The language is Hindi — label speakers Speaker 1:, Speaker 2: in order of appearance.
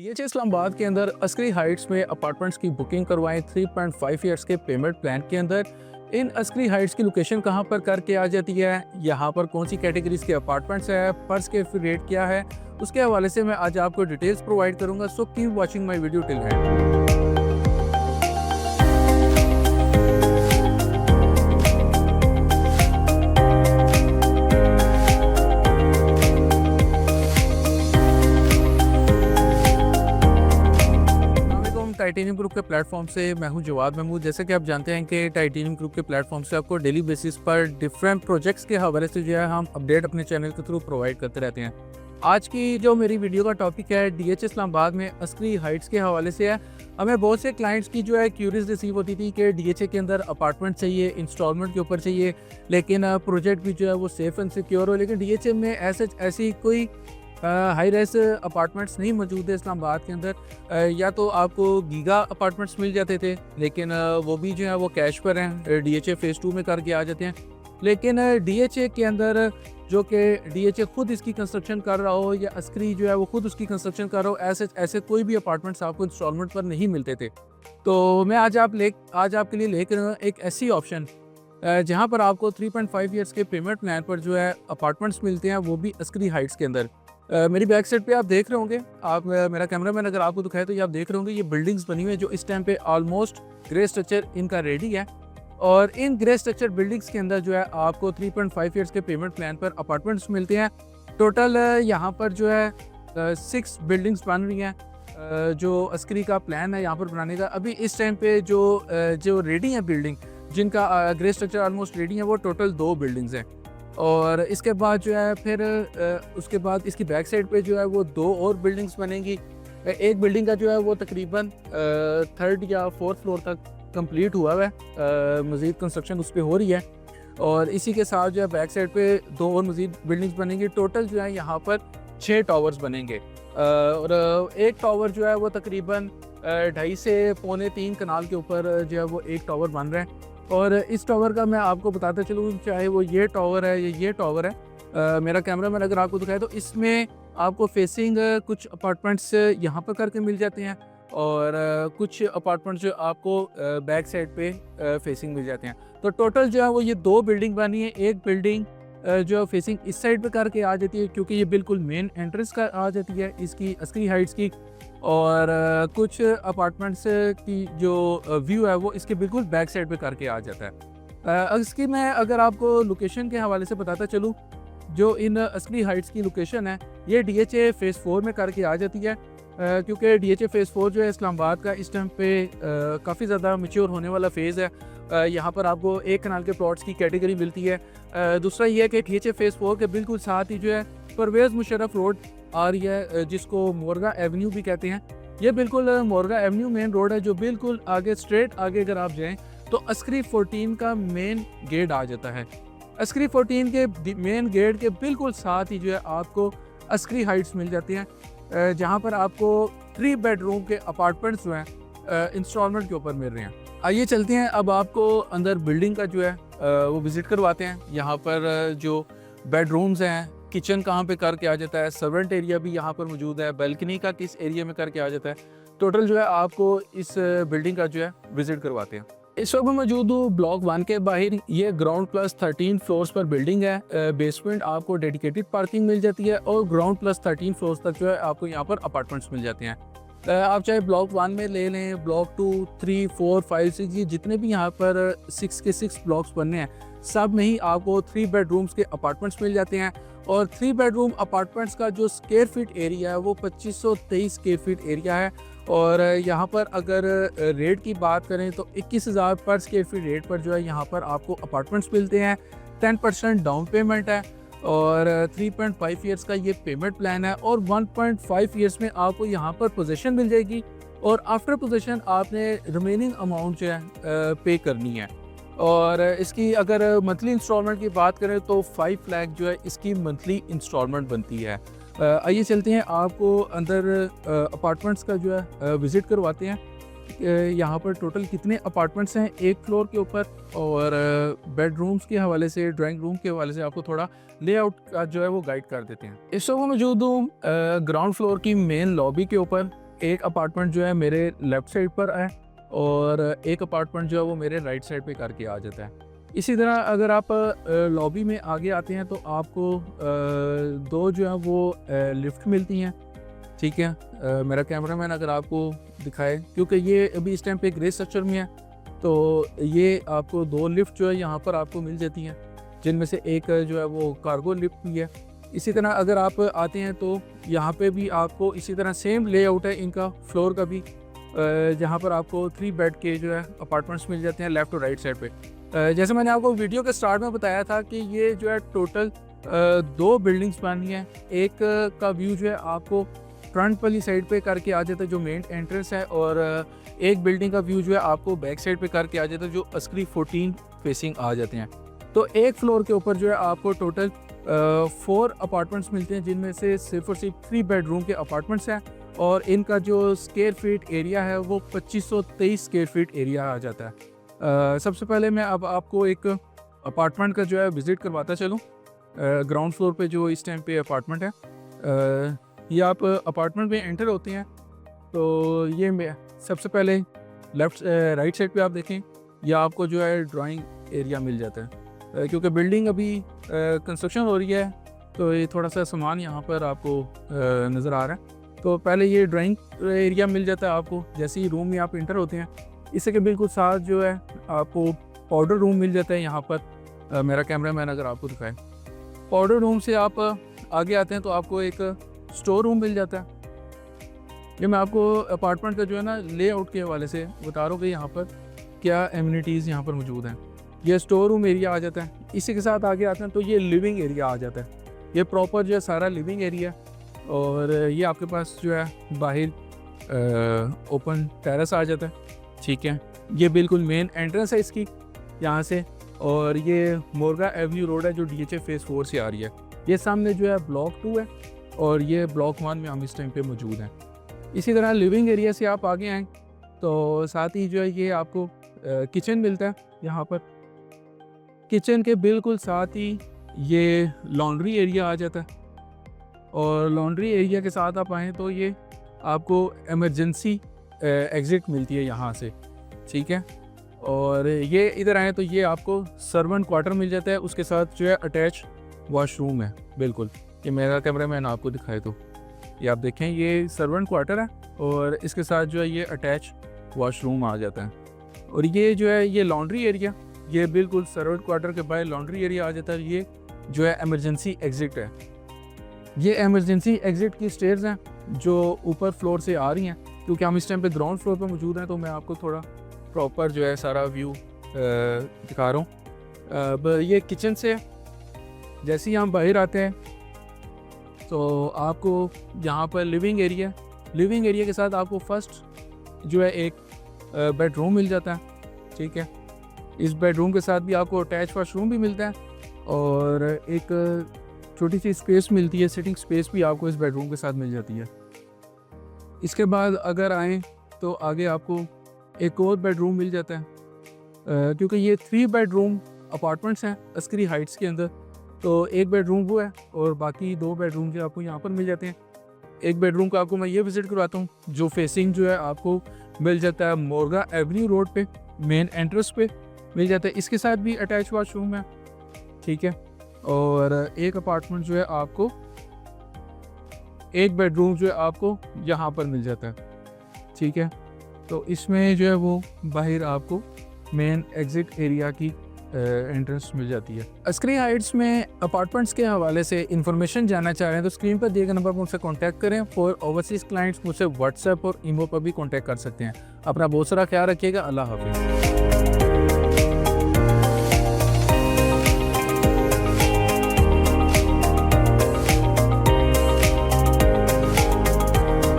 Speaker 1: डीएचए इस्लामाबाद के अंदर अस्करी हाइट्स में अपार्टमेंट्स की बुकिंग करवाएं 3.5 ईयर्स के पेमेंट प्लान के अंदर। इन अस्करी हाइट्स की लोकेशन कहां पर करके आ जाती है, यहां पर कौन सी कैटेगरीज के अपार्टमेंट्स है, पर स्क्वायर रेट क्या है, उसके हवाले से मैं आज आपको डिटेल्स प्रोवाइड करूंगा। So keep watching my video till and. Titanium group के प्लेटफॉर्म से मैं हूं जवाद महमूद। जैसे कि आप जानते हैं कि टाइटेनियम ग्रुप के प्लेटफॉर्म से आपको डेली बेसिस पर डिफरेंट प्रोजेक्ट्स के हवाले से जो है हम अपडेट अपने चैनल के थ्रू प्रोवाइड करते रहते हैं। आज की जो मेरी वीडियो का टॉपिक है डीएचए इस्लामाबाद में अस्करी हाइट्स के हवाले से है। हमें बहुत से क्लाइंट्स की जो है क्यूरीज रिसीव होती थी कि डीएचए के अंदर अपार्टमेंट चाहिए, इंस्टॉलमेंट के ऊपर चाहिए, लेकिन प्रोजेक्ट भी जो है वो सेफ एंड सिक्योर हो। लेकिन डीएचए में ऐसी कोई हाई राइज अपार्टमेंट्स नहीं मौजूद है इस्लामाबाद के अंदर। या तो आपको गीगा अपार्टमेंट्स मिल जाते थे, लेकिन वो भी जो है वो कैश पर हैं, डीएचए फेज़ 2 में करके आ जाते हैं। लेकिन डीएचए के अंदर जो कि डीएचए खुद इसकी कंस्ट्रक्शन कर रहा हो या अस्करी जो है वो खुद उसकी कंस्ट्रक्शन कर रहा हो, ऐसे कोई भी अपार्टमेंट्स आपको इंस्टॉलमेंट पर नहीं मिलते थे। तो मैं आज आपके लिए लेकर एक ऐसी ऑप्शन जहाँ पर आपको 3.5 ईयर्स के पेमेंट प्लान पर जो है अपार्टमेंट्स मिलते हैं, वो भी अस्करी हाइट्स के अंदर। मेरी बैक साइड पे आप देख रहे होंगे, आप मेरा कैमरामैन अगर आपको दिखाए तो ये आप देख रहे होंगे, ये बिल्डिंग्स बनी हुई है जो इस टाइम पे ऑलमोस्ट ग्रे स्ट्रक्चर इनका रेडी है। और इन ग्रे स्ट्रक्चर बिल्डिंग्स के अंदर जो है आपको 3.5 ईयर्स के पेमेंट प्लान पर अपार्टमेंट्स मिलते हैं। टोटल यहाँ पर जो है 6 बिल्डिंग्स बन रही हैं। जो अस्करी का प्लान है यहाँ पर बनाने का, अभी इस टाइम पे जो रेडी है बिल्डिंग, जिनका ग्रे स्ट्रक्चर ऑलमोस्ट रेडी है, वो टोटल 2 बिल्डिंग्स हैं। और इसके बाद जो है फिर उसके बाद इसकी बैक साइड पे जो है वो 2 और बिल्डिंग्स बनेंगी। एक बिल्डिंग का जो है वो तकरीबन 3rd या 4th फ्लोर तक कंप्लीट हुआ है, मज़ीद कंस्ट्रक्शन उस पर हो रही है। और इसी के साथ जो है बैक साइड पे 2 और मज़ीद बिल्डिंग्स बनेंगी। टोटल जो है यहाँ पर 6 टावर्स बनेंगे। और एक टावर जो है वो तकरीबन 2.5 से पौने 3 कनाल के ऊपर जो है वो एक टावर बन रहा है। और इस टावर का मैं आपको बताता चलूँ, चाहे वो ये टावर है या ये टावर है, मेरा कैमरामैन अगर आपको दिखाए तो इसमें आपको फेसिंग कुछ अपार्टमेंट्स यहाँ पर करके मिल जाते हैं, और कुछ अपार्टमेंट्स जो आपको बैक साइड पे फेसिंग मिल जाते हैं। तो टोटल जो है वो ये 2 बिल्डिंग बनी है। एक बिल्डिंग जो फेसिंग इस साइड पे करके आ जाती है, क्योंकि ये बिल्कुल मेन एंट्रेंस का आ जाती है इसकी अस्करी हाइट्स की। और कुछ अपार्टमेंट्स की जो व्यू है वो इसके बिल्कुल बैक साइड पे करके आ जाता है। इसकी मैं अगर आपको लोकेशन के हवाले से बताता चलूँ, जो इन अस्करी हाइट्स की लोकेशन है ये डीएचए फेज़ 4 में करके आ जाती है। क्योंकि डीएचए फेज़ 4 जो है इस्लामाबाद का इस टाइम पे काफ़ी ज़्यादा मैच्योर होने वाला फेज़ है। यहाँ पर आपको 1 कनाल के प्लॉट्स की कैटेगरी मिलती है। दूसरा ये है कि डीएचए फेज़ 4 के बिल्कुल साथ ही जो है परवेज़ मुशर्रफ रोड आ रही है, जिसको मोरगा एवेन्यू भी कहते हैं। ये बिल्कुल मोरगा एवेन्यू मेन रोड है, जो बिल्कुल आगे स्ट्रेट आगे अगर आप जाएँ तो अस्करी 14 का मेन गेट आ जाता है। अस्करी 14 के मेन गेट के बिल्कुल साथ ही जो है आपको अस्करी हाइट्स मिल जाती हैं, जहाँ पर आपको 3 बेडरूम के अपार्टमेंट्स जो हैं इंस्टॉलमेंट के ऊपर मिल रहे हैं। आइए चलते हैं, अब आपको अंदर बिल्डिंग का जो है वो विज़िट करवाते हैं। यहाँ पर जो बेडरूम्स हैं, किचन कहाँ पे करके आ जाता है, सर्वेंट एरिया भी यहाँ पर मौजूद है, बैल्कनी का किस एरिया में करके आ जाता है। टोटल जो है आपको इस बिल्डिंग का जो है विज़िट करवाते हैं। इस वक्त मैं मौजूद हूँ ब्लॉक 1 के बाहर। ये ग्राउंड प्लस 13 फ्लोर्स पर बिल्डिंग है। बेसमेंट आपको डेडिकेटेड पार्किंग मिल जाती है, और ग्राउंड प्लस 13 फ्लोर्स तक जो है आपको यहाँ पर अपार्टमेंट्स मिल जाते हैं। आप चाहे ब्लॉक 1 में ले लें, ब्लॉक 2, 3, 4, 5, 6, ये जितने भी यहाँ पर 6 के 6 ब्लॉक्स बनने हैं, सब में ही आपको 3 बेडरूम्स के अपार्टमेंट्स मिल जाते हैं। और 3 बेडरूम अपार्टमेंट्स का जो स्क्वायर फीट एरिया है वो 2523 स्क्वायर फीट एरिया है। और यहाँ पर अगर रेट की बात करें तो 21,000 पर स्क्वायर फीट रेट पर जो है यहाँ पर आपको अपार्टमेंट्स मिलते हैं। 10% डाउन पेमेंट है, और 3.5 ईयर्स का ये पेमेंट प्लान है, और 1.5 ईयर्स में आपको यहाँ पर पोजीशन मिल जाएगी, और आफ्टर पोजीशन आपने रिमेनिंग अमाउंट जो है पे करनी है। और इसकी अगर मंथली इंस्टॉलमेंट की बात करें तो 5 लाख जो है इसकी मंथली इंस्टॉलमेंट बनती है। आइए चलते हैं, आपको अंदर अपार्टमेंट्स का जो है विज़िट करवाते हैं। यहाँ पर टोटल कितने अपार्टमेंट्स हैं एक फ्लोर के ऊपर, और बेडरूम्स के हवाले से, ड्राइंग रूम के हवाले से आपको थोड़ा लेआउट का जो है वो गाइड कर देते हैं। इस वक्त मौजूद हूँ ग्राउंड फ्लोर की मेन लॉबी के ऊपर। एक अपार्टमेंट जो है मेरे लेफ़्ट साइड पर है और एक अपार्टमेंट जो है वो मेरे राइट साइड पे करके आ जाता है। इसी तरह अगर आप लॉबी में आगे आते हैं तो आपको 2 जो है वो लिफ्ट मिलती हैं, ठीक है। मेरा कैमरामैन अगर आपको दिखाए, क्योंकि ये अभी इस टाइम पे ग्रे स्ट्रक्चर में है, तो ये आपको 2 लिफ्ट जो है यहाँ पर आपको मिल जाती हैं, जिनमें से एक जो है वो कार्गो लिफ्ट भी है। इसी तरह अगर आप आते हैं तो यहाँ पे भी आपको इसी तरह सेम लेआउट है इनका फ्लोर का भी, जहाँ पर आपको 3 बेड के जो है अपार्टमेंट्स मिल जाते हैं लेफ़्ट और राइट साइड पे। जैसे मैंने आपको वीडियो के स्टार्ट में बताया था कि ये जो है टोटल 2 बिल्डिंग्स बनी हैं। एक का व्यू जो है आपको फ्रंट वाली साइड पे करके आ जाता है जो मेन एंट्रेंस है, और एक बिल्डिंग का व्यू जो है आपको बैक साइड पे करके आ जाता है जो अस्करी 14 फेसिंग आ जाते हैं। तो एक फ्लोर के ऊपर जो है आपको टोटल 4 अपार्टमेंट्स मिलते हैं, जिनमें से सिर्फ और सिर्फ 3 बेडरूम के अपार्टमेंट्स हैं, और इनका जो स्क्वायर फीट एरिया है वो 2523 स्क्वायर फीट एरिया आ जाता है। सबसे पहले मैं अब आपको एक अपार्टमेंट का जो है विज़िट करवाता चलूँ। ग्राउंड फ्लोर पे जो इस टाइम पे अपार्टमेंट है, ये आप अपार्टमेंट में एंटर होते हैं तो ये सबसे पहले राइट साइड पे आप देखें, या आपको जो है ड्राइंग एरिया मिल जाता है। क्योंकि बिल्डिंग अभी कंस्ट्रक्शन हो रही है तो ये थोड़ा सा सामान यहाँ पर आपको नज़र आ रहा है। तो पहले ये ड्राइंग एरिया मिल जाता है आपको जैसे ही रूम में आप इंटर होते हैं। इसी के बिल्कुल साथ जो है आपको पाउडर रूम मिल जाता है यहाँ पर। मेरा कैमरामैन अगर आपको दिखाए, पाउडर रूम से आप आगे आते हैं तो आपको एक स्टोर रूम मिल जाता है। ये मैं आपको अपार्टमेंट का जो है ना लेआउट के हवाले से बता रहा हूँ कि यहाँ पर क्या एमिनिटीज़ यहाँ पर मौजूद हैं। ये स्टोर रूम एरिया आ जाता है। इसी के साथ आगे आते हैं तो ये लिविंग एरिया आ जाता है। ये प्रॉपर जो है सारा लिविंग एरिया, और ये आपके पास जो है बाहर ओपन टेरेस आ जाता है, ठीक है। ये बिल्कुल मेन एंट्रेंस है इसकी यहाँ से, और ये मोरगा एवेन्यू रोड है जो DHA फेज़ 4 से आ रही है। ये सामने जो है ब्लॉक 2 है और ये ब्लॉक 1 में हम इस टाइम पे मौजूद हैं। इसी तरह लिविंग एरिया से आप आगे आएँ तो साथ ही जो है ये आपको किचन मिलता है यहाँ पर। किचन के बिल्कुल साथ ही ये लॉन्ड्री एरिया आ जाता है, और लॉन्ड्री एरिया के साथ आप आएँ तो ये आपको इमरजेंसी एग्ज़िट मिलती है यहाँ से, ठीक है। और ये इधर आएँ तो ये आपको सर्वेंट क्वार्टर मिल जाता है, उसके साथ जो है अटैच वॉशरूम है। बिल्कुल, ये मेरा कैमरामैन आपको दिखाए तो ये आप देखें, ये सर्वेंट क्वार्टर है और इसके साथ जो है ये अटैच वॉशरूम आ जाता है। और ये जो है ये लॉन्ड्री एरिया, ये बिल्कुल सर्वेंट क्वार्टर के बाहर लॉन्ड्री एरिया आ जाता है। ये जो है इमरजेंसी एग्ज़िट है। ये इमरजेंसी एग्ज़िट की स्टेयर्स हैं जो ऊपर फ्लोर से आ रही हैं। क्योंकि हम इस टाइम पे ग्राउंड फ्लोर पर मौजूद हैं तो मैं आपको थोड़ा प्रॉपर जो है सारा व्यू दिखा रहा हूँ। अब ये किचन से जैसे ही हम बाहर आते हैं तो आपको यहाँ पर लिविंग एरिया के साथ आपको फर्स्ट जो है एक बेडरूम मिल जाता है, ठीक है। इस बेडरूम के साथ भी आपको अटैच वॉशरूम भी मिलता है, और एक छोटी सी स्पेस मिलती है, सिटिंग स्पेस भी आपको इस बेडरूम के साथ मिल जाती है। इसके बाद अगर आएँ तो आगे आपको एक और बेडरूम मिल जाता है। क्योंकि ये 3 बेडरूम अपार्टमेंट्स हैं अस्करी हाइट्स के अंदर, तो एक बेडरूम वो है और बाकी 2 बेडरूम जो आपको यहाँ पर मिल जाते हैं। एक बेडरूम का आपको मैं ये विज़िट करवाता हूँ जो फेसिंग जो है आपको मिल जाता है मोरगा एवेन्यू रोड पे, मेन एंट्रेंस पे मिल जाता है। इसके साथ भी अटैच वॉशरूम है, ठीक है। और एक अपार्टमेंट जो है आपको एक बेडरूम जो है आपको यहाँ पर मिल जाता है, ठीक है। तो इसमें जो है वो बाहर आपको मेन एग्ज़िट एरिया की एंट्रेंस मिल जाती है। अस्करी हाइट्स में अपार्टमेंट्स के हवाले से इन्फॉर्मेशन जानना चाह रहे हैं तो स्क्रीन पर दिए गए नंबर पर मुझसे कांटेक्ट करें। फॉर ओवरसीज़ क्लाइंट्स मुझसे व्हाट्सएप और ईमो पर भी कांटेक्ट कर सकते हैं। अपना बहुत सारा ख्याल रखिएगा। अल्लाह हाफिज़।